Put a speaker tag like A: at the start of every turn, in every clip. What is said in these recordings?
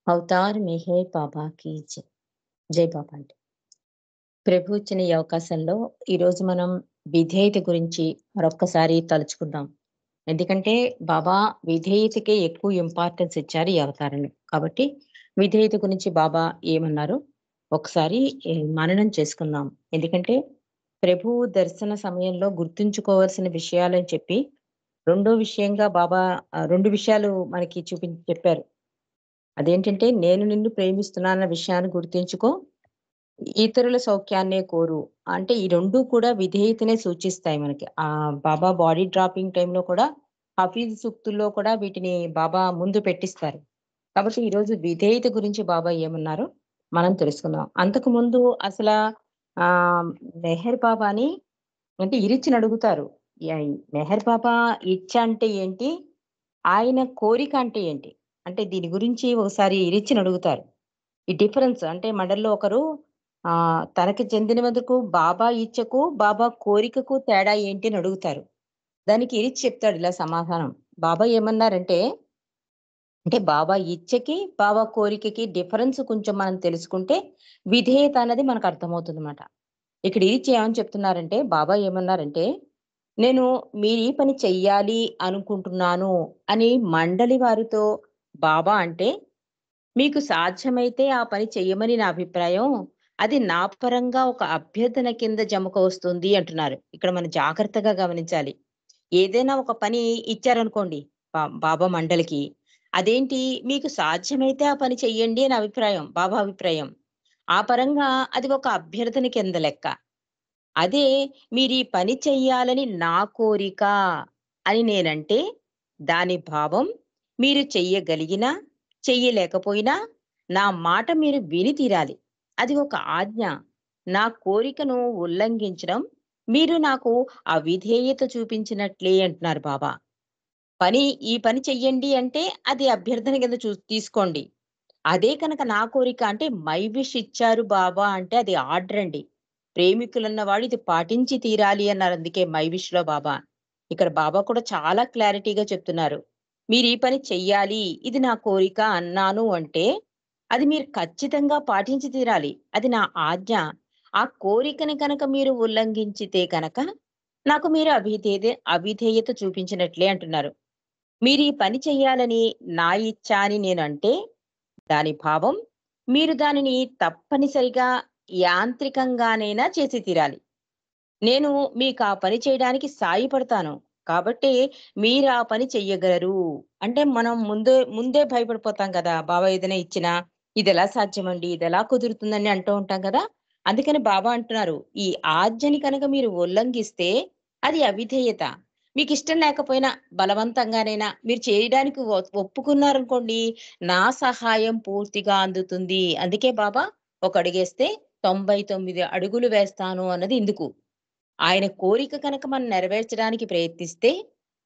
A: Avatar Meher బాబా key జై. జై బాబా అండి. ప్రభు ఇచ్చిన ఈ అవకాశంలో ఈరోజు మనం విధేయత గురించి మరొక్కసారి తలుచుకుందాం. ఎందుకంటే బాబా విధేయతకే ఎక్కువ ఇంపార్టెన్స్ ఇచ్చారు ఈ అవతారంలో. కాబట్టి విధేయత గురించి బాబా ఏమన్నారో ఒకసారి మననం చేసుకుందాం. ఎందుకంటే ప్రభువు దర్శన సమయంలో గుర్తుంచుకోవాల్సిన విషయాలని చెప్పి రెండో విషయంగా బాబా 2 విషయాలు మనకి చెప్పారు. అదేంటంటే నేను నిన్ను ప్రేమిస్తున్నానన్న విషయాన్ని గుర్తుంచుకో. ఇతరుల సౌఖ్యాన్నే కోరు. అంటే ఈ 2 కూడా విధేయతనే సూచిస్తాయి మనకి. బాబా బాడీ డ్రాపింగ్ టైమ్‌లో కూడా హఫీజ్ సూక్తుల్లో కూడా వీటిని బాబా ముందు పెట్టిస్తారు. కాబట్టి ఈరోజు విధేయత గురించి బాబా ఏమన్నారో మనం తెలుసుకుందాం. అంతకుముందు అసలా ఆహ్, మెహర్ బాబాని అంటే ఇరిచ్చినడుగుతారు. మెహర్ బాబా ఇచ్చ అంటే ఏంటి? ఆయన కోరిక అంటే ఏంటి? అంటే దీని గురించి ఒకసారి ఇరిచ్చినడుగుతారు. ఈ డిఫరెన్స్ అంటే మనలో ఒకరు తనకి చెందినందుకు బాబా ఇచ్చకు, బాబా కోరికకు తేడా ఏంటి అని అడుగుతారు. దానికి ఇరిచి చెప్తాడు ఇలా సమాధానం. బాబా ఏమన్నారంటే, అంటే బాబా ఇచ్చకి, బాబా కోరికకి డిఫరెన్స్ కొంచెం మనం తెలుసుకుంటే విధేయత అన్నది మనకు అర్థమవుతుందన్నమాట. ఇక్కడ ఇరిచి ఏమని చెప్తున్నారంటే, బాబా ఏమన్నారంటే, నేను మీరు ఈ పని చెయ్యాలి అనుకుంటున్నాను అని మండలి వారితో బాబా అంటే మీకు సాధ్యమైతే ఆ పని చెయ్యమని నా అభిప్రాయం. అది నా పరంగా ఒక అభ్యర్థన కింద జమకొస్తుంది అంటున్నారు. ఇక్కడ మనం జాగ్రత్తగా గమనించాలి. ఏదైనా ఒక పని ఇచ్చారనుకోండి బాబా మండలికి. అదేంటి మీకు సాధ్యమైతే ఆ పని చెయ్యండి అని అభిప్రాయం. బాబా అభిప్రాయం. ఆ పరంగా అది ఒక అభ్యర్థన కింద లెక్క. అదే మీరీ పని చెయ్యాలని నా కోరిక అని నేనంటే, దాని భావం మీరు చెయ్యగలిగినా, చెయ్యలేకపోయినా నా మాట మీరు విని తీరాలి. అది ఒక ఆజ్ఞ. నా కోరికను ఉల్లంఘించడం మీరు నాకు అవిధేయత చూపించినట్లే అంటున్నారు బాబా. ఈ పని చెయ్యండి అంటే అది అభ్యర్థన కింద తీసుకోండి. అదే కనుక నా కోరిక అంటే మై విష్ ఇచ్చారు బాబా అంటే అది ఆర్డర్ అండి. ప్రేమికులన్నవాడు ఇది పాటించి తీరాలి అన్నారు. అందుకే మై విష్‌లో బాబా. ఇక్కడ బాబా కూడా చాలా క్లారిటీగా చెప్తున్నారు. మీరు ఈ పని చెయ్యాలి. ఇది నా కోరిక అన్నాను అంటే, అది మీరు ఖచ్చితంగా పాటించి తీరాలి. అది నా ఆజ్ఞ. ఆ కోరికని కనుక మీరు ఉల్లంఘించితే కనుక, నాకు మీరు అవిధేయత చూపించినట్లే అంటున్నారు. మీరు ఈ పని చెయ్యాలని నా ఇచ్చ అని నేనంటే దాని భావం మీరు దానిని తప్పనిసరిగా యాంత్రికంగానైనా చేసి తీరాలి. నేను మీకు ఆ పని చేయడానికి సాయపడతాను. కాబట్టి మీరు ఆ పని చెయ్యగలరు. అంటే మనం ముందే ముందే భయపడిపోతాం కదా! బాబా ఏదైనా ఇచ్చినా, ఇదెలా సాధ్యమండి? ఇదెలా కుదురుతుందని అంటూ ఉంటాం కదా! అందుకని బాబా అంటున్నారు, ఈ ఆజ్ఞని కనుక మీరు ఉల్లంఘిస్తే అది అవిధేయత. మీకిష్టం లేకపోయినా బలవంతంగానైనా మీరు చేయడానికి ఒప్పుకున్నారనుకోండి, నా సహాయం పూర్తిగా అందుతుంది. అందుకే బాబా ఒక అడుగేస్తే 99 అడుగులు వేస్తాను అన్నది ఇందుకు. ఆయన కోరిక కనుక మనం నెరవేర్చడానికి ప్రయత్నిస్తే,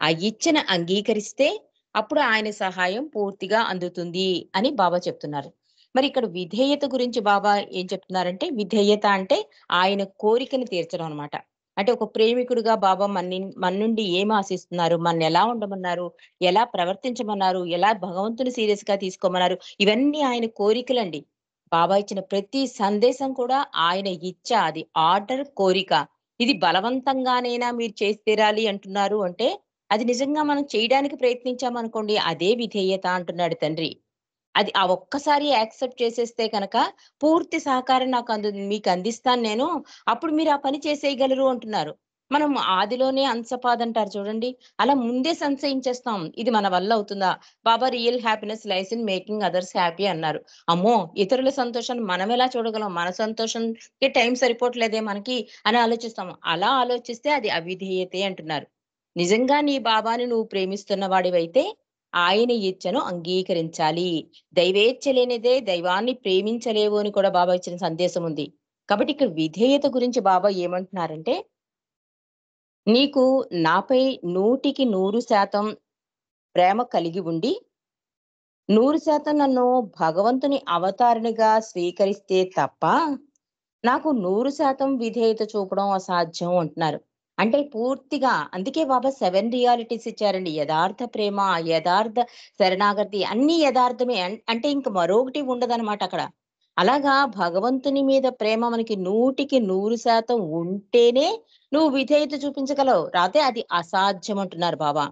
A: ఆ ఇచ్చను అంగీకరిస్తే, అప్పుడు ఆయన సహాయం పూర్తిగా అందుతుంది అని బాబా చెప్తున్నారు. మరి ఇక్కడ విధేయత గురించి బాబా ఏం చెప్తున్నారంటే, విధేయత అంటే ఆయన కోరికని తీర్చడం అన్నమాట. అంటే ఒక ప్రేమికుడుగా బాబా మన నుండి ఏం ఆశిస్తున్నారు? మననెలా ఉండమన్నారు? ఎలా ప్రవర్తించమన్నారు? ఎలా భగవంతుని సీరియస్‌గా తీసుకోమన్నారు? ఇవన్నీ ఆయన కోరికలండి. బాబా ఇచ్చిన ప్రతి సందేశం కూడా ఆయన ఇచ్చ అది ఆర్డర్, కోరిక. ఇది బలవంతంగానైనా మీరు చేసి తీరాలి అంటున్నారు అంటే, అది నిజంగా మనం చేయడానికి ప్రయత్నించామనుకోండి, అదే విధేయత అంటున్నాడు తండ్రి. అది ఆ ఒక్కసారి యాక్సెప్ట్ చేసేస్తే గనక, పూర్తి సహకారం మీకు అందిస్తాను నేను. అప్పుడు మీరు ఆ పని చేసేయగలరు అంటున్నారు. మనం ఆదిలోనే అంశపాదంటారు చూడండి. అలా ముందే సంశయించేస్తాం. ఇది మన వల్ల అవుతుందా? Baba real happiness lies in making others happy అన్నారు. అమ్మో! ఇతరుల సంతోషాన్ని మనమెలా చూడగలం? మన సంతోషంకి టైం సరిపోవట్లేదే మనకి అని ఆలోచిస్తాం. అలా ఆలోచిస్తే అది అవిధేయతే అంటున్నారు. నిజంగా నీ బాబాని నువ్వు ప్రేమిస్తున్న వాడివైతే ఆయన ఇచ్చను అంగీకరించాలి. దైవేచ్ఛ లేనిదే దైవాన్ని ప్రేమించలేవు అని కూడా బాబా ఇచ్చిన సందేశం ఉంది. కాబట్టి ఇక్కడ విధేయత గురించి బాబా ఏమంటున్నారంటే, నీకు నాపై 100% ప్రేమ కలిగి ఉండి, 100% నన్ను భగవంతుని అవతారిణిగా స్వీకరిస్తే తప్ప, నాకు 100% విధేయత చూపడం అసాధ్యం అంటున్నారు. అంటే పూర్తిగా అందుకే బాబా 7 రియాలిటీస్ ఇచ్చారండి. యథార్థ ప్రేమ, యథార్థ శరణాగతి అన్నీ యథార్థమే. అంటే ఇంక మరొకటి ఉండదనమాట అక్కడ. అలాగా భగవంతుని మీద ప్రేమ మనకి 100కి 100% ఉంటేనే నువ్వు విధేయత చూపించగలవు. రాతే అది అసాధ్యం అంటున్నారు బాబా.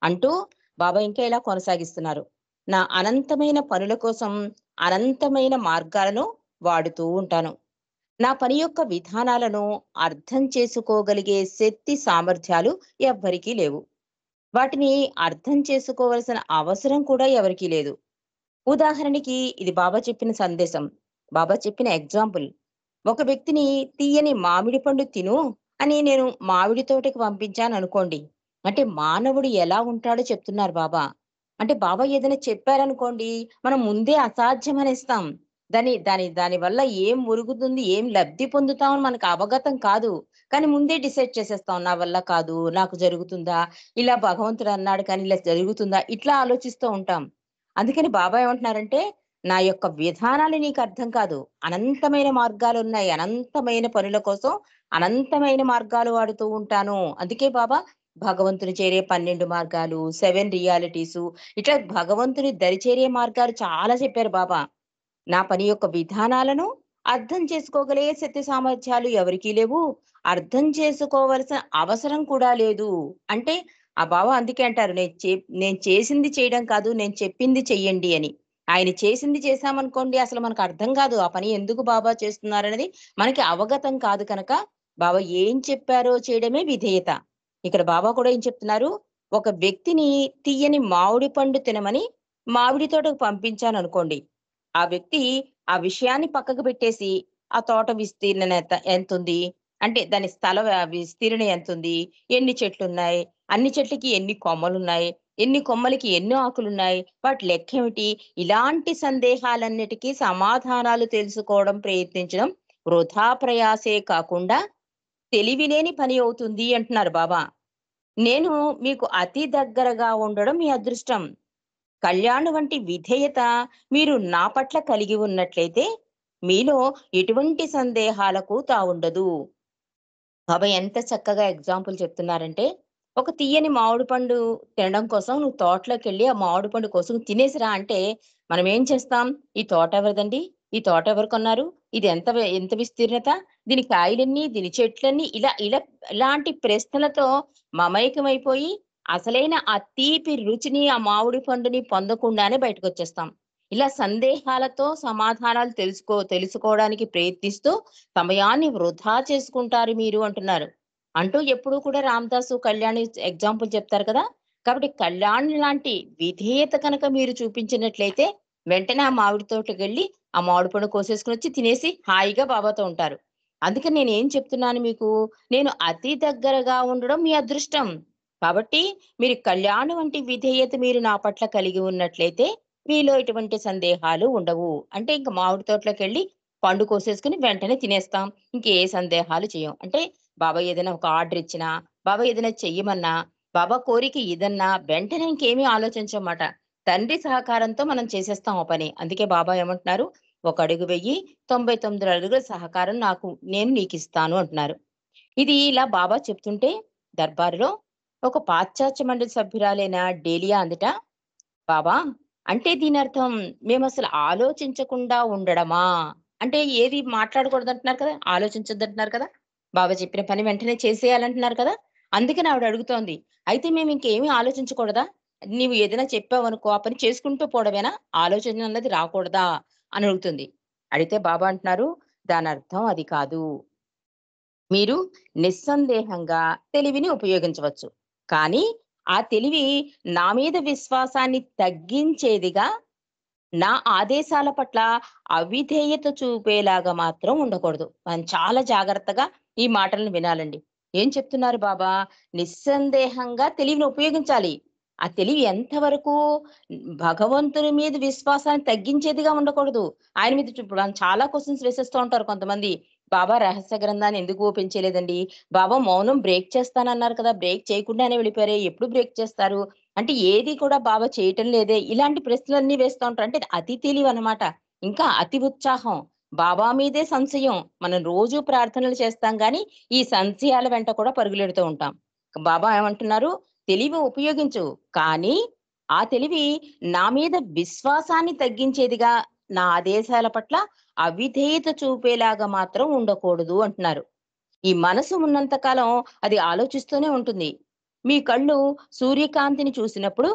A: అంటూ బాబా ఇంకా ఇలా కొనసాగిస్తున్నారు. నా అనంతమైన పనుల కోసం అనంతమైన మార్గాలను వాడుతూ ఉంటాను. నా పని యొక్క విధానాలను అర్థం చేసుకోగలిగే శక్తి సామర్థ్యాలు ఎవ్వరికీ లేవు. వాటిని అర్థం చేసుకోవలసిన అవసరం కూడా ఎవరికీ లేదు. ఉదాహరణకి ఇది బాబా చెప్పిన సందేశం. బాబా చెప్పిన ఎగ్జాంపుల్. ఒక వ్యక్తిని తీయని మామిడి పండు తిను అని నేను మామిడి తోటకి పంపించాననుకోండి. అంటే మానవుడు ఎలా ఉంటాడో చెప్తున్నారు బాబా. అంటే బాబా ఏదైనా చెప్పారనుకోండి, మనం ముందే అసాధ్యం అనేస్తాం. దాని వల్ల ఏం ఒరుగుతుంది, ఏం లబ్ధి పొందుతామని మనకు అవగతం కాదు. కానీ ముందే డిసైడ్ చేసేస్తాం. నా వల్ల కాదు, నాకు జరుగుతుందా? ఇలా భగవంతుడు అన్నాడు కానీ ఇలా జరుగుతుందా? ఇట్లా ఆలోచిస్తూ ఉంటాం. అందుకని బాబా ఏమంటున్నారంటే, నా యొక్క విధానాలు నీకర్థం కాదు. అనంతమైన మార్గాలున్నాయి. అనంతమైన పనుల కోసం అనంతమైన మార్గాలు వాడుతూ ఉంటాను. అందుకే బాబా భగవంతుని చేరే 12 మార్గాలు, 7 రియాలిటీసు ఇట్లా భగవంతుని దరి చేరే మార్గాలు చాలా చెప్పారు బాబా. నా పని యొక్క విధానాలను అర్థం చేసుకోగలిగే శక్తి సామర్థ్యాలు ఎవరికీ లేవు. అర్థం చేసుకోవాల్సిన అవసరం కూడా లేదు. అంటే ఆ బావ అందుకే అంటారు నేను చేసింది చేయడం కాదు, నేను చెప్పింది చెయ్యండి అని. ఆయన చేసింది చేశామనుకోండి అసలు మనకు అర్థం కాదు. ఆ పని ఎందుకు బాబా చేస్తున్నారనేది మనకి అవగతం కాదు కనుక, బాబా ఏం చెప్పారో చేయడమే విధేయత. ఇక్కడ బాబా కూడా ఏం చెప్తున్నారు, ఒక వ్యక్తిని తియ్యని మామిడి పండు తినమని మామిడి తోటకు పంపించాననుకోండి. ఆ వ్యక్తి ఆ విషయాన్ని పక్కకు పెట్టేసి, ఆ తోట విస్తీర్ణత ఎంతుంది? అంటే దాని విస్తీర్ణం ఎంతుంది? ఎన్ని చెట్లున్నాయి? అన్ని చెట్లకి ఎన్ని కొమ్మలున్నాయి? ఎన్ని కొమ్మలకి ఎన్ని ఆకులున్నాయి? వాటి లెక్కేమిటి? ఇలాంటి సందేహాలన్నిటికీ సమాధానాలు తెలుసుకోవడం ప్రయత్నించడం వృథా ప్రయాసే కాకుండా తెలివిలేని పని అవుతుంది అంటున్నారు బాబా. నేను మీకు అతి దగ్గరగా ఉండడం మీ అదృష్టం. కళ్యాణ్ వంటి విధేయత మీరు నా పట్ల కలిగి ఉన్నట్లయితే మీలో ఎటువంటి సందేహాలకు తావుండదు. బాబా ఎంత చక్కగా ఎగ్జాంపుల్ చెప్తున్నారంటే, ఒక తియ్యని మామిడి పండు తినడం కోసం నువ్వు తోటలోకెళ్ళి ఆ మామిడి పండు కోసం తినేసిరా అంటే, మనం ఏం చేస్తాం? ఈ తోట ఎవరిదండి? ఈ తోట ఎవరు కొన్నారు? ఇది ఎంత విస్తీర్ణత? దీని కాయలెన్ని? దీని చెట్లెన్ని? ఇలాంటి ప్రశ్నలతో మమైకమైపోయి, అసలైన ఆ తీపి రుచిని, ఆ మామిడి పండుని పొందకుండానే బయటకొచ్చేస్తాం. ఇలా సందేహాలతో సమాధానాలు తెలుసుకోవడానికి ప్రయత్నిస్తూ సమయాన్ని వృధా చేసుకుంటారు మీరు అంటున్నారు. అంటూ ఎప్పుడూ కూడా రామదాసు, కళ్యాణి ఎగ్జాంపుల్ చెప్తారు కదా! కాబట్టి కళ్యాణి లాంటి విధేయత కనుక మీరు చూపించినట్లయితే వెంటనే ఆ మామిడి తోటకెళ్ళి ఆ మామిడి పండు కోసేసుకొనొచ్చి తినేసి హాయిగా బాబాతో ఉంటారు. అందుకని నేనేం చెప్తున్నాను మీకు, నేను అతి దగ్గరగా ఉండడం మీ అదృష్టం. కాబట్టి మీరు కళ్యాణి వంటి విధేయత మీరు నా పట్ల కలిగి ఉన్నట్లయితే మీలో ఎటువంటి సందేహాలు ఉండవు. అంటే ఇంక మామిడి తోటలోకెళ్ళి పండు కోసేసుకొని వెంటనే తినేస్తాం. ఇంకే సందేహాలు చేయం. అంటే బాబాయ్ ఏదైనా ఒక ఆర్డర్ ఇచ్చినా, బాబాయ్ ఏదైనా చెయ్యమన్నా, బాబా కోరిక ఇదన్నా వెంటనే ఇంకేమీ ఆలోచించమాట. తండ్రి సహకారంతో మనం చేసేస్తాం ఆ పని. అందుకే బాబా ఏమంటున్నారు, "ఒక అడుగు వెయ్యి, 99 అడుగుల సహకారం నేను నీకిస్తాను" అంటున్నారు. ఇది ఇలా బాబా చెప్తుంటే దర్బారులో ఒక పాశ్చాత్య మండలి సభ్యురాలైన డేలియా అందట, బాబా అంటే దీనర్థం మేమసలు ఆలోచించకుండా ఉండడమా? అంటే ఏది మాట్లాడకూడదంటున్నారు కదా! ఆలోచించొద్దంటున్నారు కదా! బాబా చెప్పిన పని వెంటనే చేసేయాలంటున్నారు కదా! అందుకని ఆవిడ అడుగుతోంది. అయితే మేమింకేమి ఆలోచించకూడదా? నీవు ఏదైనా చెప్పావనుకో, ఆ పని చేసుకుంటూ పోవడమేనా? ఆలోచన అన్నది రాకూడదా? అని అడుగుతుంది. అడిగితే బాబా అంటున్నారు, దానర్థం అది కాదు. మీరు నిస్సందేహంగా తెలివిని ఉపయోగించవచ్చు. కానీ ఆ తెలివి నా మీద విశ్వాసాన్ని తగ్గించేదిగా, నా ఆదేశాల పట్ల అవిధేయత చూపేలాగా మాత్రం ఉండకూడదు. మనం చాలా జాగ్రత్తగా ఈ మాటలను వినాలండి. ఏం చెప్తున్నారు బాబా? నిస్సందేహంగా తెలివిని ఉపయోగించాలి. ఆ తెలివి ఎంతవరకు భగవంతుని మీద విశ్వాసాన్ని తగ్గించేదిగా ఉండకూడదు. ఆయన మీద ఇప్పుడు చాలా క్వెషన్స్ వేసేస్తూ ఉంటారు కొంతమంది. బాబా రహస్య గ్రంథాన్ని ఎందుకు ఓపెన్ చేయలేదండి? బాబా మౌనం బ్రేక్ చేస్తానన్నారు కదా! బ్రేక్ చేయకుండానే వెళ్ళిపోయారే. ఎప్పుడు బ్రేక్ చేస్తారు? అంటే ఏది కూడా బాబా చేయటం లేదే. ఇలాంటి ప్రశ్నలన్నీ వేస్తూ ఉంటారు. అంటే అతి తెలివనమాట. ఇంకా అతి ఉత్సాహం. బాబా మీదే సంశయం. మనం రోజు ప్రార్థనలు చేస్తాం గానీ, ఈ సంశయాల వెంట కూడా పరుగులెడుతూ ఉంటాం. బాబా ఏమంటున్నారు? తెలివి ఉపయోగించు. కానీ, ఆ తెలివి నా మీద విశ్వాసాన్ని తగ్గించేదిగా, నా ఆదేశాల పట్ల అవిధేయత చూపేలాగా మాత్రం ఉండకూడదు అంటున్నారు. ఈ మనసు ఉన్నంత కాలం అది ఆలోచిస్తూనే ఉంటుంది. మీ కళ్ళు సూర్యకాంతిని చూసినప్పుడు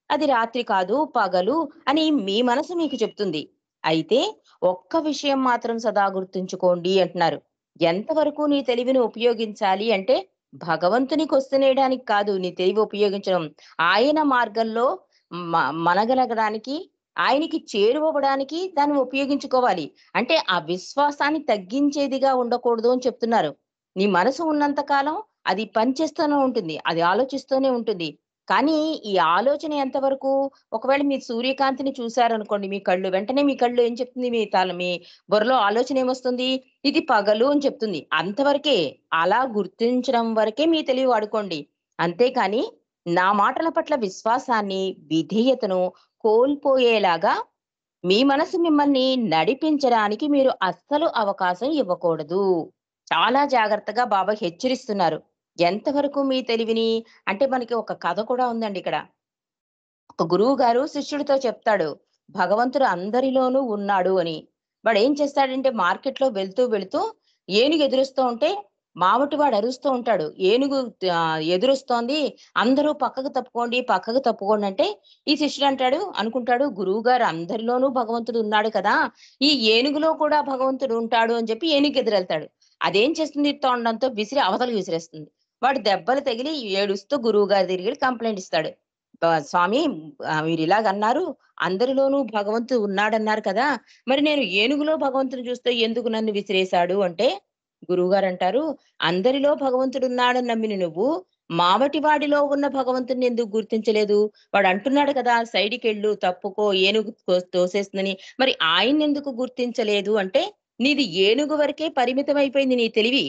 A: అది రాత్రి కాదు, పగలు అని మీ మనసు మీకు చెప్తుంది. అయితే ఒక్క విషయం మాత్రం సదా గుర్తుంచుకోండి అంటున్నారు. ఎంతవరకు నీ తెలివిని ఉపయోగించాలి అంటే భగవంతుని కొస్తనేయడానికి కాదు నీ తెలివి ఉపయోగించడం. ఆయన మార్గంలో మనగలగడానికి, ఆయనకి చేరువవ్వడానికి దాన్ని ఉపయోగించుకోవాలి. అంటే ఆ విశ్వాసాన్ని తగ్గించేదిగా ఉండకూడదు అని చెప్తున్నారు. నీ మనసు ఉన్నంత కాలం అది పనిచేస్తూనే ఉంటుంది. అది ఆలోచిస్తూనే ఉంటుంది. కానీ ఈ ఆలోచన ఎంతవరకు ఒకవేళ మీరు సూర్యకాంతిని చూసారనుకోండి మీ కళ్ళు, వెంటనే మీ కళ్ళు ఏం చెప్తుంది? మీ బుర్రలో ఆలోచన ఏమొస్తుంది? ఇది పగలు అని చెప్తుంది. అంతవరకే. అలా గుర్తించడం వరకే మీ తెలివి వాడుకోండి. అంతేకాని నా మాటల పట్ల విశ్వాసాన్ని, విధేయతను కోల్పోయేలాగా మీ మనసు మిమ్మల్ని నడిపించడానికి మీరు అస్సలు అవకాశం ఇవ్వకూడదు. చాలా జాగ్రత్తగా బాబా హెచ్చరిస్తున్నారు. ఎంతవరకు మీ తెలివిని అంటే మనకి ఒక కథ కూడా ఉందండి ఇక్కడ. ఒక గురువుగారు శిష్యుడితో చెప్తాడు. భగవంతుడు అందరిలోనూ ఉన్నాడు అని. వాడేం చేస్తాడంటే మార్కెట్‌లో వెళ్తూ ఏనుగు ఎదురొస్తూ ఉంటే మావటివాడు అరుస్తూ ఉంటాడు. ఏనుగు ఎదురొస్తోంది. అందరూ పక్కకు తప్పుకోండి అంటే ఈ శిష్యుడు అనుకుంటాడు గురువుగారు అందరిలోనూ భగవంతుడు ఉన్నాడు కదా! ఈ ఏనుగులో కూడా భగవంతుడు ఉంటాడు అని చెప్పి ఏనుగుకి ఎదురెళ్తాడు. అదేం చేస్తుంది తొండంతో విసిరి అవతలకి విసిరేస్తుంది. వాడు దెబ్బలు తగిలి ఏడుస్తూ గురువుగారి దగ్గరికి కంప్లెయింట్ ఇస్తాడు. స్వామి మీరిలాగన్నారు. అందరిలోనూ భగవంతుడు ఉన్నాడన్నారు కదా! మరి నేను ఏనుగులో భగవంతుడిని చూస్తే ఎందుకు నన్ను విసిరేశాడు అంటే, గురువుగారంటారు, "అందరిలో భగవంతుడున్నాడని నమ్మిన నువ్వు, మావటి వాడిలో ఉన్న భగవంతుడిని ఎందుకు గుర్తించలేదు? వాడంటున్నాడు కదా! సైడ్‌కెళ్ళు, తప్పుకో, ఏనుగు తోసేస్తుందని. మరి ఆయన్నెందుకు గుర్తించలేదు?" అంటే, "నీది ఏనుగు వరకే పరిమితమైపోయింది నీ తెలివి.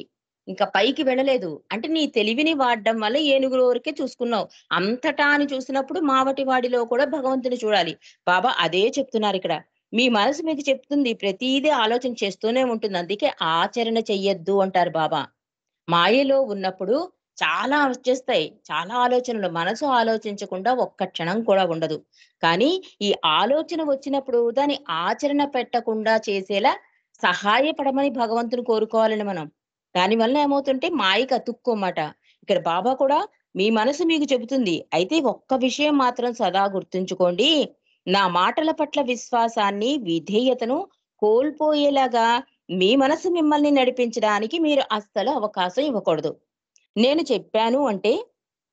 A: ఇంకా పైకి వెళ్ళలేదు. అంటే నీ తెలివిని వాడడం వల్ల ఏనుగుల వరకే చూసుకున్నావు. అంతటా అని చూసినప్పుడు మావటి వాడిలో కూడా భగవంతుని చూడాలి." బాబా అదే చెప్తున్నారిక్కడ. మీ మనసు మీకు చెప్తుంది. ప్రతీదీ ఆలోచన చేస్తూనే ఉంటుంది. అందుకే ఆచరణ చెయ్యొద్దు అంటారు బాబా. మాయలో ఉన్నప్పుడు చాలా వచ్చేస్తాయి. చాలా ఆలోచనలు. మనసు ఆలోచించకుండా ఒక్క క్షణం కూడా ఉండదు. కానీ ఈ ఆలోచన వచ్చినప్పుడు దాన్ని ఆచరణ పెట్టకుండా చేసేలా సహాయపడమని భగవంతుని కోరుకోవాలండి మనం. దానివల్ల ఏమవుతుంటే మాయకి అతుక్కోమాట. ఇక్కడ బాబా కూడా మీ మనసు మీకు చెబుతుంది. అయితే ఒక్క విషయం మాత్రం సదా గుర్తుంచుకోండి. నా మాటల పట్ల విశ్వాసాన్ని, విధేయతను కోల్పోయేలాగా మీ మనసు మిమ్మల్ని నడిపించడానికి మీరు అస్సలు అవకాశం ఇవ్వకూడదు. నేను చెప్పాను అంటే,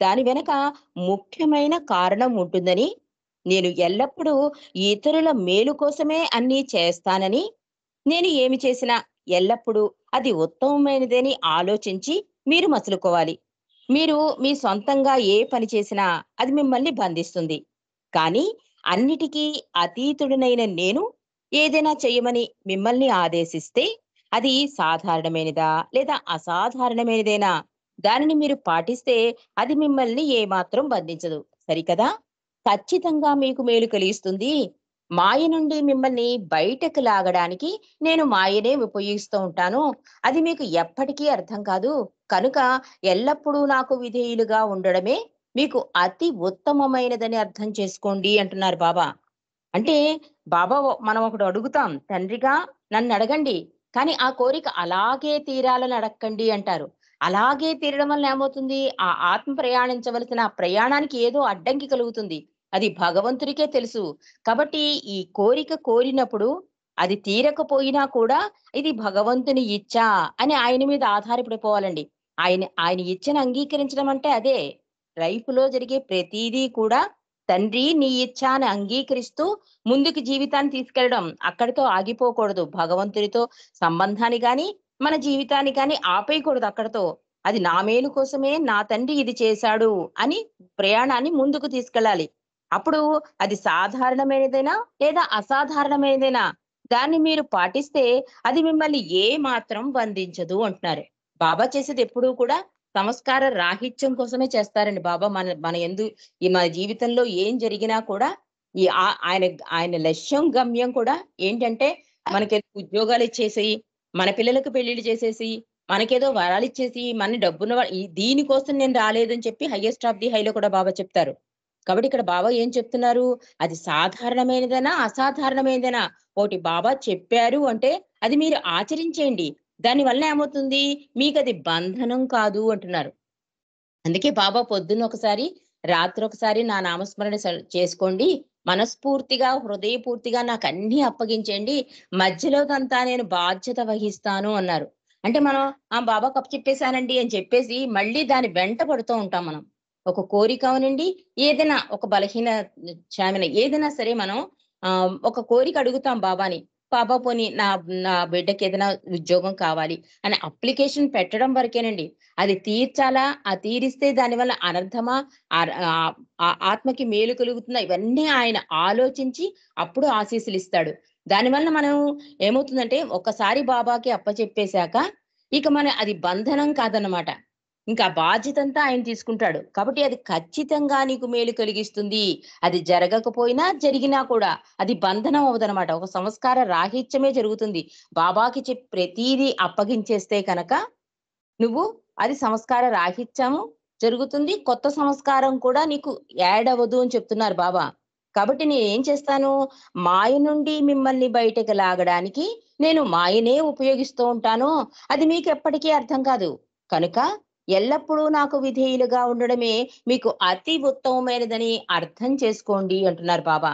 A: దాని వెనక ముఖ్యమైన కారణం ఉంటుందని, నేను ఎల్లప్పుడూ ఇతరుల మేలు కోసమే అన్నీ చేస్తానని, నేను ఏమి చేసినా ఎల్లప్పుడూ అది ఉత్తమమైనదని ఆలోచించి మీరు మసులుకోవాలి. మీరు మీ సొంతంగా ఏ పని చేసినా అది మిమ్మల్ని బంధిస్తుంది. కానీ అన్నిటికీ అతీతుడినైన నేను ఏదైనా చేయమని మిమ్మల్ని ఆదేశిస్తే అది సాధారణమైనదా లేదా అసాధారణమైనదేనా దానిని మీరు పాటిస్తే అది మిమ్మల్ని ఏమాత్రం బంధించదు. సరికదా? ఖచ్చితంగా మీకు మేలు కలిగిస్తుంది. మాయ నుండి మిమ్మల్ని బయటకు లాగడానికి నేను మాయనే ఉపయోగిస్తూ ఉంటాను. అది మీకు ఎప్పటికీ అర్థం కాదు. కనుక ఎల్లప్పుడూ నాకు విధేయులుగా ఉండడమే మీకు అతి ఉత్తమమైనదని అర్థం చేసుకోండి అంటున్నారు బాబా. అంటే బాబా మనం ఒకటి అడుగుతాం. తండ్రిగా నన్నడగండి. కానీ ఆ కోరిక అలాగే తీరాలని అడక్కండి అంటారు. అలాగే తీరడం వల్ల ఏమవుతుంది? ఆ ఆత్మ ప్రయాణించవలసిన ఆ ప్రయాణానికి ఏదో అడ్డంకి కలుగుతుంది. అది భగవంతుడికే తెలుసు. కాబట్టి ఈ కోరిక కోరినప్పుడు అది తీరకపోయినా కూడా ఇది భగవంతుని ఇచ్చ అని ఆయన మీద ఆధారపడిపోవాలండి. ఆయన ఆయన ఇచ్చను అంగీకరించడం అంటే అదే. లైఫ్‌లో జరిగే ప్రతీదీ కూడా తండ్రి నీ ఇచ్చ అని అంగీకరిస్తూ ముందుకు జీవితాన్ని తీసుకెళ్ళడం. అక్కడితో ఆగిపోకూడదు. భగవంతుడితో సంబంధాన్ని గాని, మన జీవితాన్ని గాని ఆపేయకూడదు అక్కడితో. అది నా మేలు కోసమే నా తండ్రి ఇది చేశాడు అని ప్రయాణాన్ని ముందుకు తీసుకెళ్ళాలి. అప్పుడు అది సాధారణమైనదైనా లేదా అసాధారణమైనదైనా దాన్ని మీరు పాటిస్తే అది మిమ్మల్ని ఏ మాత్రం బంధించదు అంటున్నారు. బాబా చేసేది ఎప్పుడూ కూడా సంస్కార రాహిత్యం కోసమే చేస్తారండి బాబా. మన మన జీవితంలో ఏం జరిగినా కూడా ఈ ఆయన ఆయన లక్ష్యం, గమ్యం కూడా ఏంటంటే మనకేదో ఉద్యోగాలిచ్చేసి, మన పిల్లలకు పెళ్ళిళ్ళు చేసేసి, మనకేదో వరాలిచ్చేసి, మన డబ్బున్న దీనికోసం నేను రాలేదని చెప్పి హైయెస్ట్ ఆఫ్ ది హైలో కూడా బాబా చెప్తారు. కాబట్టి ఇక్కడ బాబా ఏం చెప్తున్నారు? అది సాధారణమైనదేనా? అసాధారణమైనదేనా? ఒకటి బాబా చెప్పారు అంటే అది మీరు ఆచరించేయండి. దాని వలన ఏమవుతుంది? మీకది బంధనం కాదు అంటున్నారు. అందుకే బాబా పొద్దున్న ఒకసారి, రాత్రొకసారి నా నామస్మరణ చేసుకోండి. మనస్ఫూర్తిగా, హృదయపూర్తిగా నాకన్నీ అప్పగించండి. మధ్యలోదంతా నేను బాధ్యత వహిస్తాను అన్నారు. అంటే మనం బాబాకి అప్పచెప్పేసానండి అని చెప్పేసి మళ్ళీ దాని వెంట పడుతూ ఉంటాం మనం. ఒక కోరిక అవనండి, ఏదైనా ఒక బలహీన చామెన ఏదైనా సరే మనం ఒక కోరిక అడుగుతాం బాబాని. బాబా పోనీ నా నా బిడ్డకేదైనా ఉద్యోగం కావాలి అని అప్లికేషన్ పెట్టడం వరకేనండి. అది తీర్చాలా? తీరిస్తే దానివల్ల అనర్థమా? ఆత్మకి మేలు కలుగుతుందా? ఇవన్నీ ఆయన ఆలోచించి అప్పుడు ఆశీస్సులిస్తాడు. దానివల్ల మనం ఏమవుతుందంటే ఒక్కసారి బాబాకి అప్పచెప్పేసాక ఇక అది బంధనం కాదన్నమాట. ఇంకా ఆ బాధ్యతంతా ఆయన తీసుకుంటాడు. కాబట్టి అది ఖచ్చితంగా నీకు మేలు కలిగిస్తుంది. అది జరగకపోయినా, జరిగినా కూడా అది బంధనం అవ్వదనమాట. ఒక సంస్కార రాహిత్యమే జరుగుతుంది. బాబాకి ప్రతీదీ అప్పగించేస్తే కనుక నువ్వు అది సంస్కార రాహిత్యము జరుగుతుంది. కొత్త సంస్కారం కూడా నీకు యాడ్ అవ్వదు అని చెప్తున్నారు బాబా. కాబట్టి నేనేం చేస్తాను, మాయ నుండి మిమ్మల్ని బయటకి లాగడానికి నేను మాయనే ఉపయోగిస్తూ ఉంటాను. అది మీకెప్పటికీ అర్థం కాదు. కనుక ఎల్లప్పుడూ నాకు విధేయులుగా ఉండడమే మీకు అతి ఉత్తమమైనదని అర్థం చేసుకోండి అంటున్నారు బాబా.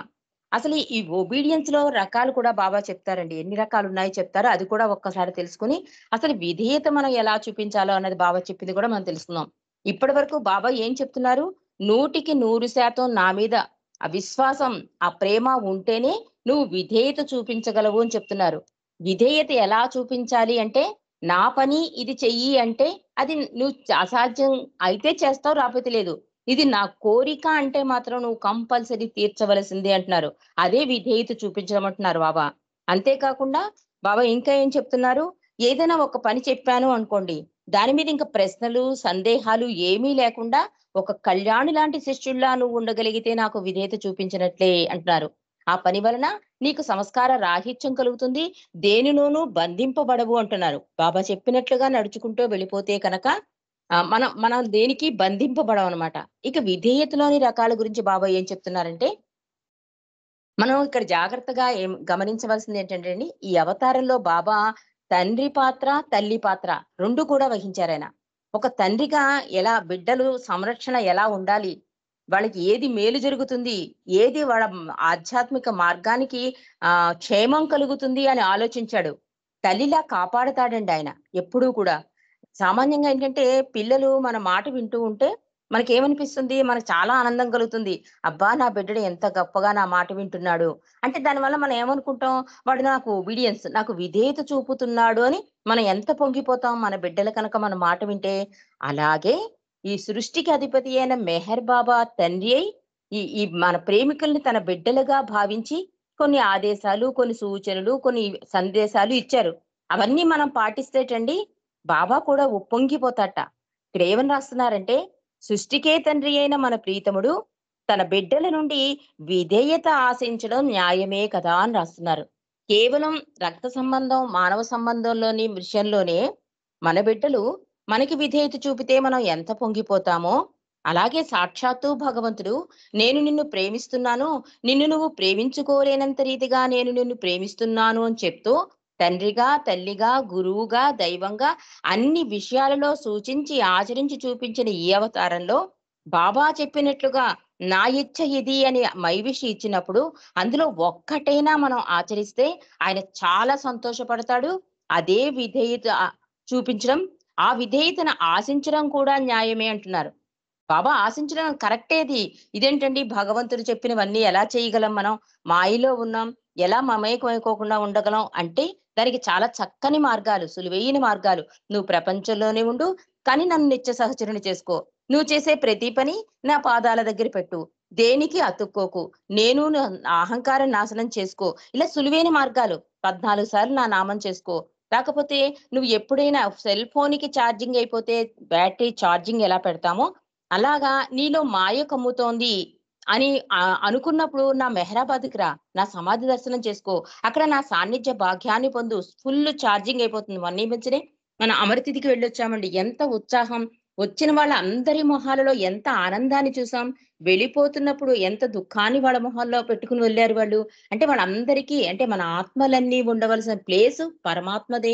A: అసలు ఈ ఒబీడియన్స్‌లో రకాలు కూడా బాబా చెప్తారండి. ఎన్ని రకాలున్నాయో చెప్తారో అది కూడా ఒక్కసారి తెలుసుకొని అసలు విధేయత మనం ఎలా చూపించాలో అన్నది బాబా చెప్పింది కూడా మనం తెలుసుకుందాం. ఇప్పటి వరకు బాబా ఏం చెప్తున్నారు? 100కి 100% నా మీద విశ్వాసం, ఆ ప్రేమ ఉంటేనే నువ్వు విధేయత చూపించగలవు అని చెప్తున్నారు. విధేయత ఎలా చూపించాలి అంటే, నా పని ఇది చెయ్యి అంటే, అది నువ్వు అసాధ్యం అయితే చేస్తావు, రాకపోతే లేదు. ఇది నా కోరిక అంటే మాత్రం నువ్వు కంపల్సరీ తీర్చవలసిందే అంటున్నారు. అదే విధేయత చూపించడం అంటున్నారు బాబా. అంతే కాకుండా బాబా ఇంకా ఏం చెప్తున్నారు? ఏదైనా ఒక పని చెప్పాను అనుకోండి. దాని మీద ఇంక ప్రశ్నలు, సందేహాలు ఏమీ లేకుండా ఒక కళ్యాణి లాంటి శిష్యుడిలా నువ్వు ఉండగలిగితే నాకు విధేయత చూపించినట్లే అంటున్నారు. ఆ పని వలన నీకు సంస్కార రాహిత్యం కలుగుతుంది. దేనిలోనూ బంధింపబడవు అంటున్నారు. బాబా చెప్పినట్లుగా నడుచుకుంటూ వెళ్ళిపోతే కనుక మనం మనం దేనికి బంధింపబడమనమాట. ఇక విధేయతలోని రకాల గురించి బాబా ఏం చెప్తున్నారంటే మనం ఇక్కడ జాగ్రత్తగా గమనించవలసింది ఏంటంటే అండి, ఈ అవతారంలో బాబా తండ్రి పాత్ర, తల్లి పాత్ర 2 కూడా వహించారాయన. ఒక తండ్రిగా ఎలా బిడ్డలు సంరక్షణ ఎలా ఉండాలి? వాళ్ళకి ఏది మేలు జరుగుతుంది? ఏది వాళ్ళ ఆధ్యాత్మిక మార్గానికి క్షేమం కలుగుతుంది అని ఆలోచించాడు. తల్లిలా కాపాడతాడండి ఆయన ఎప్పుడూ కూడా. సామాన్యంగా ఏంటంటే పిల్లలు మన మాట వింటూ ఉంటే మనకేమనిపిస్తుంది? మనకు చాలా ఆనందం కలుగుతుంది. అబ్బా! నా బిడ్డడు ఎంత గొప్పగా నా మాట వింటున్నాడు. అంటే దానివల్ల మనం ఏమనుకుంటాం? వాడు నాకు ఒబీడియన్స్ నాకు విధేయత చూపుతున్నాడు అని మనం ఎంత పొంగిపోతాం మన బిడ్డలు కనుక మన మాట వింటే. అలాగే ఈ సృష్టికి అధిపతి అయిన మెహర్ బాబా తండ్రి అయి ఈ ఈ మన ప్రేమికుల్ని తన బిడ్డలుగా భావించి కొన్ని ఆదేశాలు, కొన్ని సూచనలు, కొన్ని సందేశాలు ఇచ్చారు. అవన్నీ మనం పాటిస్తేటండి బాబా కూడా ఉప్పొంగిపోతాడట. ఇక్కడేమని రాస్తున్నారంటే సృష్టికే తండ్రి అయిన మన ప్రీతముడు తన బిడ్డల నుండి విధేయత ఆశించడం న్యాయమే కదా అని రాస్తున్నారు. కేవలం రక్త సంబంధం, మానవ సంబంధంలోని విషయంలోనే మన బిడ్డలు మనకి విధేయత చూపితే మనం ఎంత పొంగిపోతామో, అలాగే సాక్షాత్తు భగవంతుడు నేను నిన్ను ప్రేమిస్తున్నాను, నిన్ను నువ్వు ప్రేమించుకోలేనంత రీతిగా నేను నిన్ను ప్రేమిస్తున్నాను అని చెప్తూ తండ్రిగా, తల్లిగా, గురువుగా, దైవంగా అన్ని విషయాలలో సూచించి, ఆచరించి చూపించిన ఈ అవతారంలో బాబా చెప్పినట్లుగా నా ఇచ్చ ఇది అని మైవిషి ఇచ్చినప్పుడు అందులో ఒక్కటైనా మనం ఆచరిస్తే ఆయన చాలా సంతోషపడతాడు. అదే విధేయత చూపించడం, ఆ విధేయతను ఆశించడం కూడా న్యాయమే అంటున్నారు. బాబా ఆశించడం కరెక్టేది. ఇదేంటండి భగవంతుడు చెప్పినవన్నీ ఎలా చేయగలం మనం? మాయలో ఉన్నాం. ఎలా మమేకమైకోకుండా ఉండగలం అంటే, దానికి చాలా చక్కని మార్గాలు, సులువైన మార్గాలు. నువ్వు ప్రపంచంలోనే ఉండు, కానీ నన్ను నిత్య సహచరుని చేసుకో. నువ్వు చేసే ప్రతి పని నా పాదాల దగ్గర పెట్టు. దేనికి అతుక్కోకు. నేను నా అహంకారం నాశనం చేసుకో. ఇలా సులువైన మార్గాలు. 14 సార్లు నా నామం చేసుకో. లేకపోతే నువ్వు ఎప్పుడైనా సెల్ ఫోన్‌కి ఛార్జింగ్ అయిపోతే బ్యాటరీ ఛార్జింగ్ ఎలా పెడతామో అలాగా నీలో మాయ కమ్ముతోంది. అని అనుకున్నప్పుడు నా మెహరాబాద్‌కి రా. నా సమాధి దర్శనం చేసుకో. అక్కడ నా సాన్నిధ్య భాగ్యాన్ని పొందు. ఫుల్ ఛార్జింగ్ అయిపోతుంది. మొన్న ఈ మధ్యనే మన అమరతిథికి వెళ్ళొచ్చామండి. ఎంత ఉత్సాహం! వచ్చిన వాళ్ళందరి మొహాలలో ఎంత ఆనందాన్ని చూసాం. వెళ్ళిపోతున్నప్పుడు ఎంత దుఃఖాన్ని వాళ్ళ మొహాల్లో పెట్టుకొని వెళ్లారు వాళ్ళు. అంటే వాళ్ళందరికీ అంటే మన ఆత్మలన్నీ ఉండవలసిన ప్లేసు పరమాత్మదే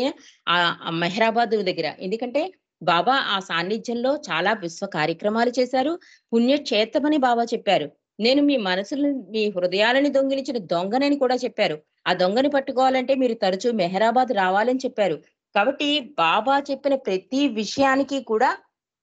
A: మెహరాబాద్ దగ్గర. ఎందుకంటే బాబా ఆ సాన్నిధ్యంలో చాలా విశ్వ కార్యక్రమాలు చేశారు. పుణ్యక్షేత్రమని బాబా చెప్పారు. నేను మీ మనసులను మీ హృదయాలని దొంగిలించిన దొంగనని కూడా చెప్పారు. ఆ దొంగని పట్టుకోవాలంటే మీరు తరచూ మెహరాబాద్ రావాలని చెప్పారు. కాబట్టి బాబా చెప్పిన ప్రతి విషయానికి కూడా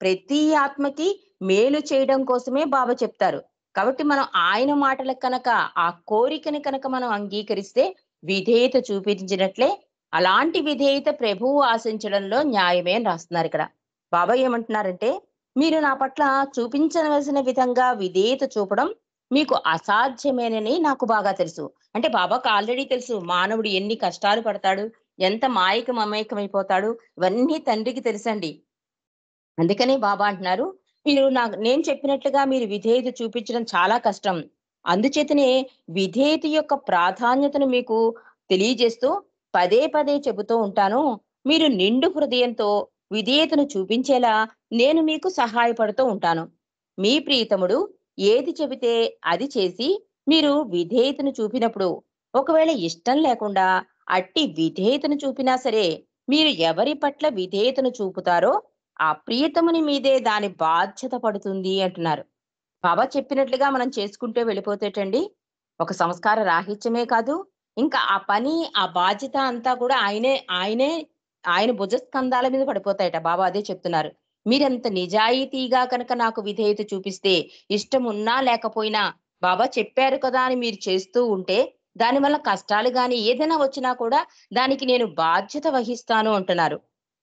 A: ప్రతి ఆత్మకి మేలు చేయడం కోసమే బాబా చెప్తారు. కాబట్టి మనం ఆయన మాటలకు కనుక ఆ కోరికని కనుక మనం అంగీకరిస్తే విధేయత చూపించినట్లే. అలాంటి విధేయత ప్రభువు ఆశించడంలో న్యాయమే అని రాస్తున్నారిక్కడ. బాబా ఏమంటున్నారంటే, మీరు నా పట్ల చూపించవలసిన విధంగా విధేయత చూపడం మీకు అసాధ్యమేనని నాకు బాగా తెలుసు. అంటే బాబాకు ఆల్రెడీ తెలుసు మానవుడు ఎన్ని కష్టాలు పడతాడు, ఎంత మాయకి మమేకమైపోతాడు. ఇవన్నీ తండ్రికి తెలుసండి. అందుకనే బాబా అంటున్నారు, నేను చెప్పినట్లుగా మీరు విధేయత చూపించడం చాలా కష్టం. అందుచేతనే విధేయత యొక్క ప్రాధాన్యతను మీకు తెలియజేస్తూ పదే పదే చెబుతూ ఉంటాను. మీరు నిండు హృదయంతో విధేయతను చూపించేలా నేను మీకు సహాయపడుతూ ఉంటాను. మీ ప్రియతముడు ఏది చెబితే అది చేసి మీరు విధేయతను చూపినప్పుడు, ఒకవేళ ఇష్టం లేకుండా అట్టి విధేయతను చూపినా సరే, మీరు ఎవరి పట్ల విధేయతను చూపుతారో ఆ ప్రియతముని మీదే దాని బాధ్యత పడుతుంది అంటున్నారు. బాబా చెప్పినట్లుగా మనం చేసుకుంటూ వెళ్ళిపోతేటండి, ఒక సంస్కార రాహిత్యమే కాదు, ఇంకా ఆ పని, ఆ బాధ్యత అంతా కూడా ఆయనే ఆయన భుజస్కంధాల మీద పడిపోతాయట. బాబా అదే చెప్తున్నారు. మీరెంత నిజాయితీగా కనుక నాకు విధేయత చూపిస్తే, ఇష్టం ఉన్నా లేకపోయినా, బాబా చెప్పారు కదా అని మీరు చేస్తూ ఉంటే, దానివల్ల కష్టాలు గాని, ఏదైనా వచ్చినా కూడా దానికి నేను బాధ్యత వహిస్తాను అంటున్నారు.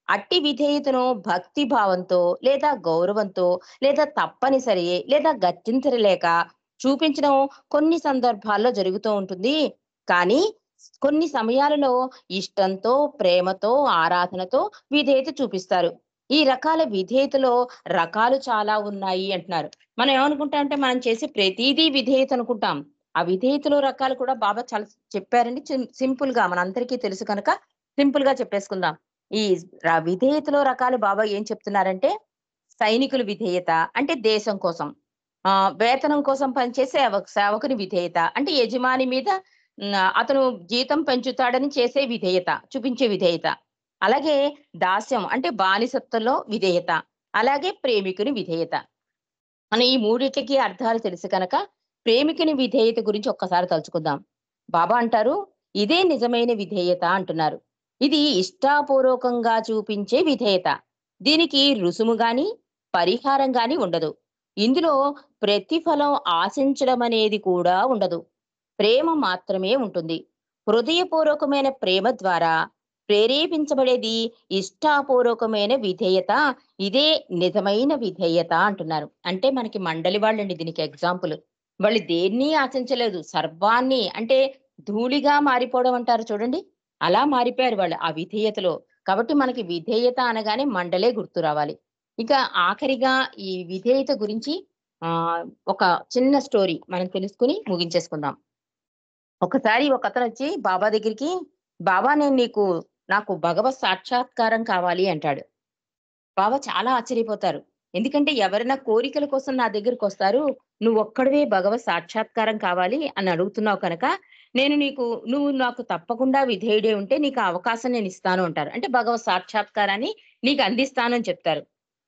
A: అట్టి విధేయతను భక్తి భావంతో లేదా గౌరవంతో లేదా తప్పనిసరి లేదా గత్యంతరలేక చూపించడం కొన్ని సందర్భాల్లో జరుగుతూ ఉంటుంది. కానీ కొన్ని సమయాలలో ఇష్టంతో, ప్రేమతో, ఆరాధనతో విధేయత చూపిస్తారు. ఈ రకాల విధేయతలో రకాలు చాలా ఉన్నాయి అంటున్నారు. మనం ఏమనుకుంటాం అంటే మనం చేసే ప్రతీదీ విధేయత అనుకుంటాం. ఆ విధేయతలో రకాలు కూడా బాబా చాలా చెప్పారండి. సింపుల్ గా మనందరికీ తెలుసు కనుక సింపుల్ గా చెప్పేసుకుందాం. ఈ విధేయతలో రకాలు బాబా ఏం చెప్తున్నారంటే, సైనికుల విధేయత అంటే దేశం కోసం. వేతనం కోసం పనిచేసే సేవకుని విధేయత అంటే యజమాని మీద అతను జీతం పెంచుతాడని చేసే విధేయత, చూపించే విధేయత. అలాగే దాస్యం అంటే బానిసత్వంలో విధేయత. అలాగే ప్రేమికుని విధేయత. మనం ఈ మూడిట్లకి అర్థాలు తెలుసు కనుక, ప్రేమికుని విధేయత గురించి ఒక్కసారి తలుచుకుందాం. బాబా అంటారు, "ఇదే నిజమైన విధేయత" అంటున్నారు. ఇది ఇష్టాపూర్వకంగా చూపించే విధేయత. దీనికి రుసుము గాని, పరిహారం గాని ఉండదు. ఇందులో ప్రతిఫలం ఆశించడం అనేది కూడా ఉండదు. ప్రేమ మాత్రమే ఉంటుంది. హృదయపూర్వకమైన ప్రేమ ద్వారా ప్రేరేపించబడేది ఇష్టాపూర్వకమైన విధేయత. ఇదే నిజమైన విధేయత అంటున్నారు. అంటే మనకి మండలి వాళ్ళండి దీనికి ఎగ్జాంపుల్. వాళ్ళు దేన్ని ఆశించలేదు. సర్వాన్ని అంటే ధూళిగా మారిపోవడం అంటారు చూడండి. అలా మారిపోయారు వాళ్ళు ఆ విధేయతలో. కాబట్టి మనకి విధేయత అనగానే మండలే గుర్తు రావాలి. ఇక ఆఖరిగా ఈ విధేయత గురించి ఒక చిన్న స్టోరీ మనం తెలుసుకొని ముగించేసుకుందాం. ఒకసారి ఒకతనొచ్చి బాబా దగ్గరికి, "బాబా నాకు భగవత్ సాక్షాత్కారం కావాలి" అంటాడు. బాబా చాలా ఆశ్చర్యపోతారు. ఎందుకంటే ఎవరైనా కోరికల కోసం నా దగ్గరకొస్తారు. "నువ్వొక్కడివే భగవత్ సాక్షాత్కారం కావాలి అని అడుగుతున్నావు కనుక, నువ్వు నాకు తప్పకుండా విధేయుడై ఉంటే నీకు ఆ అవకాశం నేనిస్తాను" అంటారు. అంటే భగవత్ సాక్షాత్కారాన్ని నీకు అందిస్తానని చెప్తారు.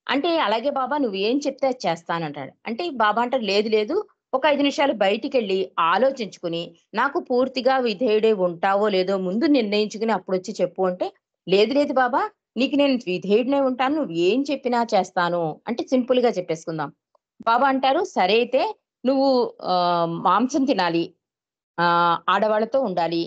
A: అంటే, "అలాగే బాబా నువ్వేం చెప్తే అది చేస్తానంటాడు." అంటే బాబా అంటారు, "లేదు లేదు. ఒక 5 నిమిషాలు బయటికెళ్ళి ఆలోచించుకుని, నాకు పూర్తిగా విధేయుడై ఉంటావో లేదో ముందు నిర్ణయించుకుని అప్పుడొచ్చి చెప్పు" అంటే, "లేదు లేదు బాబా. నీకు నేను విధేయుడినై ఉంటాను. నువ్వేం చెప్పినా చేస్తాను" అంటే సింపుల్‌గా చెప్పేసుకుందాం. బాబా అంటారు, "సరే అయితే నువ్వు మాంసం తినాలి. ఆడవాళ్ళతో ఉండాలి.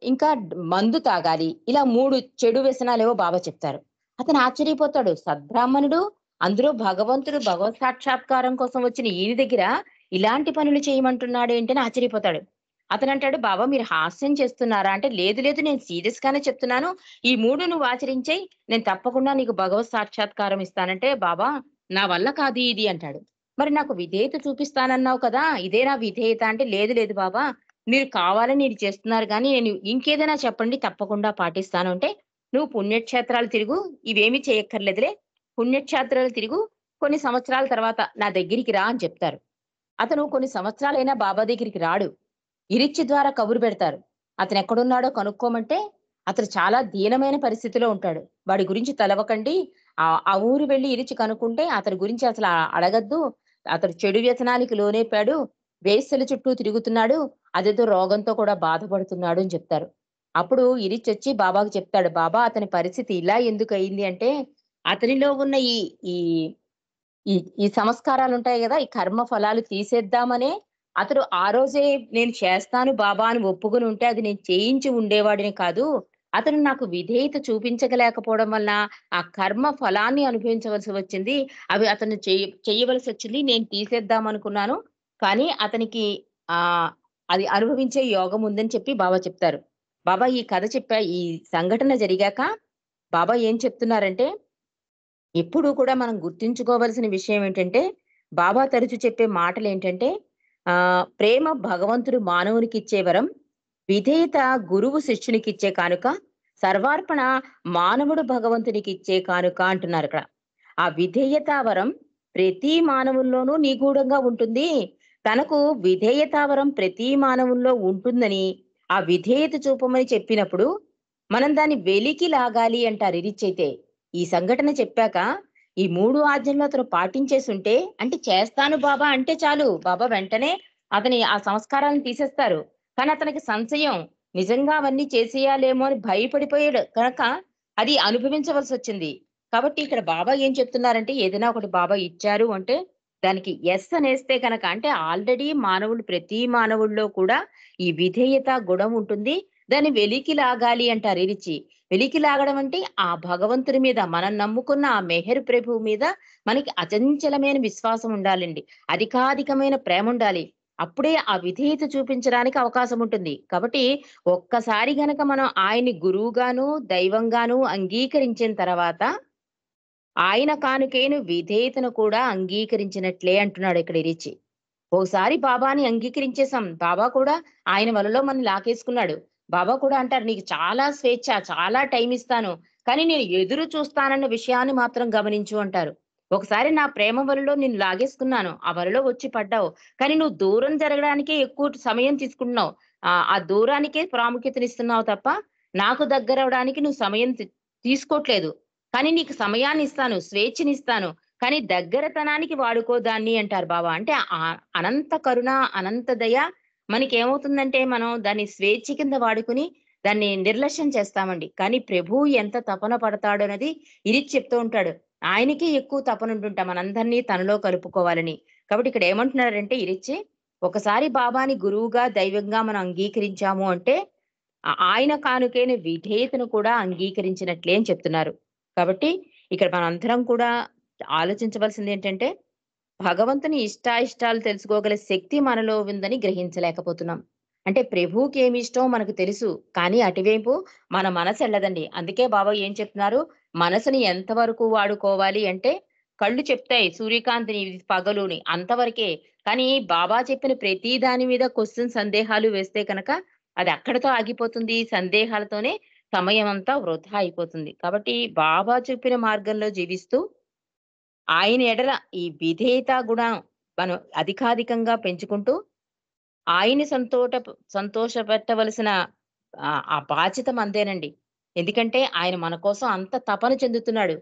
A: ఇంకా మందు తాగాలి." ఇలా 3 చెడు వ్యసనాలేవో బాబా చెప్తారు. అతను ఆశ్చర్యపోతాడు. సద్బ్రాహ్మణుడు, అందులో భగవంతుడు భగవత్ సాక్షాత్కారం కోసం వచ్చిన ఈయన దగ్గర ఇలాంటి పనులు చేయమంటున్నాడేంటి అని ఆశ్చర్యపోతాడు. అతనంటాడు, "బాబా మీరు హాస్యం చేస్తున్నారా?" అంటే, "లేదు లేదు నేను సీరియస్ గానే చెప్తున్నాను. ఈ 3 నువ్వు ఆచరించెయి. నేను తప్పకుండా నీకు భగవత్ సాక్షాత్కారం ఇస్తానంటే, "బాబా నా వల్ల కాదు ఇది" అంటాడు. మరి నాకు విధేయత చూపిస్తానన్నావు కదా! ఇదేనా విధేయత అంటే, లేదు లేదు బాబా! మీరు కావాలని ఇది చేస్తున్నారు గానీ, నేను ఇంకేదైనా చెప్పండి తప్పకుండా పాటిస్తాను అంటే, నువ్వు పుణ్యక్షేత్రాలు తిరుగు, ఇవేమీ చేయక్కర్లేదులే. పుణ్యక్షేత్రాలు తిరుగు, కొన్ని సంవత్సరాల తర్వాత నా దగ్గరికి రా అని చెప్తారు. అతను కొన్ని సంవత్సరాలైనా బాబా దగ్గరికి రాడు. ఇరిచ్చి ద్వారా కబురు పెడతారు. అతనెక్కడున్నాడో కనుక్కోమంటే, అతను చాలా దీనమైన పరిస్థితిలో ఉంటాడు. వాడి గురించి తలవకండి. ఆ ఊరు వెళ్లి ఇరిచి కనుక్కుంటే అతని గురించి అసల అడగద్దు. అతడు చెడు వ్యసనానికి లోనైపోయాడు. వేశ్యల చుట్టూ తిరుగుతున్నాడు. అదేదో రోగంతో కూడా బాధపడుతున్నాడు అని చెప్తారు. అప్పుడు ఇరిచ్చొచ్చి బాబాకు చెప్తాడు. బాబా అతని పరిస్థితి ఇలా ఎందుకయింది అంటే, అతనిలో ఉన్న ఈ ఈ ఈ ఈ సంస్కారాలుంటాయి గదా! ఈ కర్మ ఫలాలు తీసేద్దామనే అతడు ఆ రోజే నేను చేస్తాను బాబా అని ఒప్పుకొని ఉంటే అది నేను చేయించి ఉండేవాడిని కాదు. అతను నాకు విధేయత చూపించలేకపోవడం వలన ఆ కర్మ ఫలాన్ని అనుభవించవలసి వచ్చింది. అవి అతను చెయ్యవలసొచ్చింది. నేను తీసేద్దామనుకున్నాను. కానీ అతనికి ఆహ్, అది అనుభవించే యోగం ఉందని చెప్పి బాబా చెప్తారు. బాబా ఈ కథ చెప్పా ఈ సంఘటన జరిగాక బాబా ఏం చెప్తున్నారంటే ఎప్పుడూ కూడా మనం గుర్తుంచుకోవాల్సిన విషయం ఏంటంటే, బాబా తరచు చెప్పే మాటలేంటంటే, ప్రేమ భగవంతుడు మానవునికిచ్చే వరం, విధేయత గురువు శిష్యునికిచ్చే కానుక, సర్వార్పణ మానవుడు భగవంతునికిచ్చే కానుక అంటున్నారక్కడ. ఆ విధేయతా వరం ప్రతి మానవుల్లోనూ నిగూఢంగా ఉంటుంది. తనకు విధేయతా వరం ప్రతి మానవుల్లో ఉంటుందని, ఆ విధేయత చూపమని చెప్పినప్పుడు, మనం దాన్ని వెలికి లాగాలి అంటారు ఇరిచ్చైతే. ఈ సంఘటన చెప్పాక, ఈ 3 ఆజ్ఞలు అతను పాటించేసుంటే, అంటే చేస్తాను బాబా అంటే చాలు. బాబా వెంటనే అతని ఆ సంస్కారాలను తీసేస్తారు. కానీ అతనికి సంశయం. నిజంగా అవన్నీ చేసేయాలేమో అని భయపడిపోయాడు కనుక, అది అనుభవించవలసొచ్చింది. కాబట్టి ఇక్కడ బాబా ఏం చెప్తున్నారంటే, ఏదైనా ఒకటి బాబా ఇచ్చారు అంటే, దానికి యెస్ అనేస్తే గనక అంటే ఆల్రెడీ మానవులు ప్రతి మానవుల్లో కూడా ఈ విధేయత గుణం ఉంటుంది. దాన్ని వెలికి లాగాలి అంటారు ఇరిచి. వెలికి లాగడం అంటే ఆ భగవంతుడి మీద మనం నమ్ముకున్న ఆ మెహర్ ప్రభువు మీద మనకి అచంచలమైన విశ్వాసం ఉండాలండి. అధికాధికమైన ప్రేమ ఉండాలి. అప్పుడే ఆ విధేయత చూపించడానికి అవకాశం ఉంటుంది. కాబట్టి ఒక్కసారి గనక మనం ఆయన్ని గురువుగాను, దైవంగాను అంగీకరించిన తర్వాత ఆయన కానుకైన విధేయతను కూడా అంగీకరించినట్లే అంటున్నాడు ఇక్కడ ఇరిచి. ఓసారి బాబాని అంగీకరించేసాం. బాబా కూడా ఆయన వలలో మనల్ని లాగేసుకున్నాడు. బాబా కూడా అంటారు, "నీకు చాలా స్వేచ్ఛ, చాలా టైమిస్తాను. కానీ నేను ఎదురు చూస్తానన్న విషయాన్ని మాత్రం గమనించు" అంటారు. ఒకసారి నా ప్రేమ వలలో నిన్ను లాగేసుకున్నాను. ఆ వలలో వచ్చి పడ్డావు. కానీ నువ్వు దూరం జరగడానికే ఎక్కువ సమయం తీసుకుంటున్నావు. ఆ దూరానికే ప్రాముఖ్యతనిస్తున్నావు తప్ప, నాకు దగ్గరవ్వడానికి నువ్వు సమయం తీసుకోట్లేదు. కానీ నీకు సమయాన్నిస్తాను, స్వేచ్ఛనిస్తాను. కానీ దగ్గరతనానికి వాడుకో దాన్ని అంటారు బాబా. అంటే అనంత కరుణ, అనంత దయ మనకేమవుతుందంటే మనం దాన్ని స్వేచ్ఛ కింద వాడుకొని దాన్ని నిర్లక్ష్యం చేస్తామండి. కానీ ప్రభువు ఎంత తపన పడతాడన్నది ఇరిచి చెప్తూ ఉంటాడు. ఆయనకే ఎక్కువ తపనుంటుంటా మనందరినీ తనలో కలుపుకోవాలని. కాబట్టి ఇక్కడ ఏమంటున్నారంటే ఇరిచ్చి, ఒకసారి బాబాని గురువుగా, దైవంగా మనం అంగీకరించాము అంటే ఆయన కానుకైన విధేయతను కూడా అంగీకరించినట్లే అని చెప్తున్నారు. కాబట్టి ఇక్కడ మనందరం కూడా ఆలోచించవలసిందేంటంటే, భగవంతుని ఇష్టాయిష్టాలు తెలుసుకోగల శక్తి మనలో ఉందని గ్రహించలేకపోతున్నాం. అంటే ప్రభువుకి ఏమి ఇష్టమో మనకు తెలుసు. కానీ అటువైపు మన మనసెళ్ళదండి. అందుకే బాబా ఏం చెప్తున్నారు, మనసుని ఎంతవరకు వాడుకోవాలి అంటే, కళ్ళు చెప్తాయి సూర్యకాంతిని ఇది పగలుని అంతవరకే. కానీ బాబా చెప్పిన ప్రతి దాని మీద క్వెషన్స్, సందేహాలు వేస్తే కనుక అది అక్కడితో ఆగిపోతుంది. సందేహాలతోనే సమయమంతా వృధా అయిపోతుంది. కాబట్టి బాబా చూపిన మార్గంలో జీవిస్తూ ఆయన ఎడల ఈ విధేయతా గుణం మనం అధికాధికంగా పెంచుకుంటూ, ఆయన్ని సంతోషపెట్టవలసిన ఆ బాధ్యత మనదేనండి. ఎందుకంటే ఆయన మన కోసం అంత తపన చెందుతున్నాడు.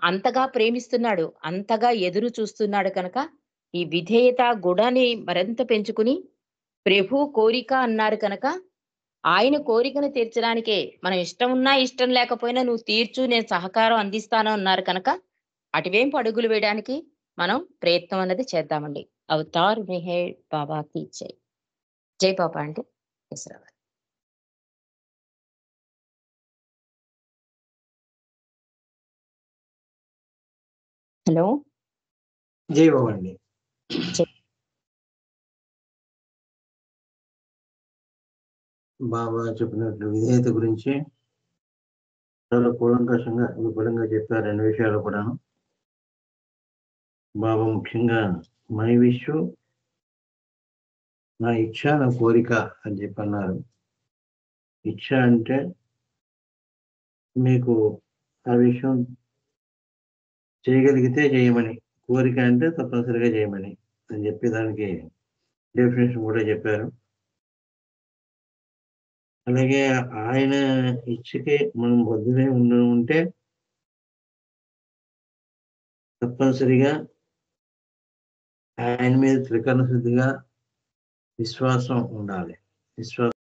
A: అంతగా ప్రేమిస్తున్నాడు. అంతగా ఎదురు చూస్తున్నాడు కనుక, ఈ విధేయత గుణాన్ని మరింత పెంచుకుని, ప్రభు కోరిక అన్నారు కనుక, ఆయన కోరికను తీర్చడానికే మనం ఇష్టం ఉన్నా, ఇష్టం లేకపోయినా నువ్వు తీర్చు నేను సహకారం అందిస్తాను అన్నారు కనుక అటువైపు అడుగులు వేయడానికి మనం ప్రయత్నం అన్నది చేద్దామండి. అవతార్ మెహర్ బాబాకి జై. జై బాబా అండి. యెస్. హలో.
B: జై బాబా అండి.
A: జై.
B: బాబా చెప్పినట్లు విధేయత గురించి చాలా కూలంకషంగా విపులంగా చెప్పారు 2 విషయాలు కూడాను. బాబా ముఖ్యంగా మై విష్, నా ఇచ్చ, నా కోరిక అని చెప్పి అన్నారు. ఇచ్చ అంటే మీకు ఆ విషయం చేయగలిగితే చేయమని, కోరిక అంటే తప్పనిసరిగా చేయమని అని చెప్పి దానికి డెఫినేషన్ కూడా చెప్పారు. అలాగే ఆయన ఇచ్చకి మనం బద్ధులై ఉంటే తప్పనిసరిగా ఆయన మీద త్రికరణ శుద్ధిగా విశ్వాసం ఉండాలి. విశ్వాసం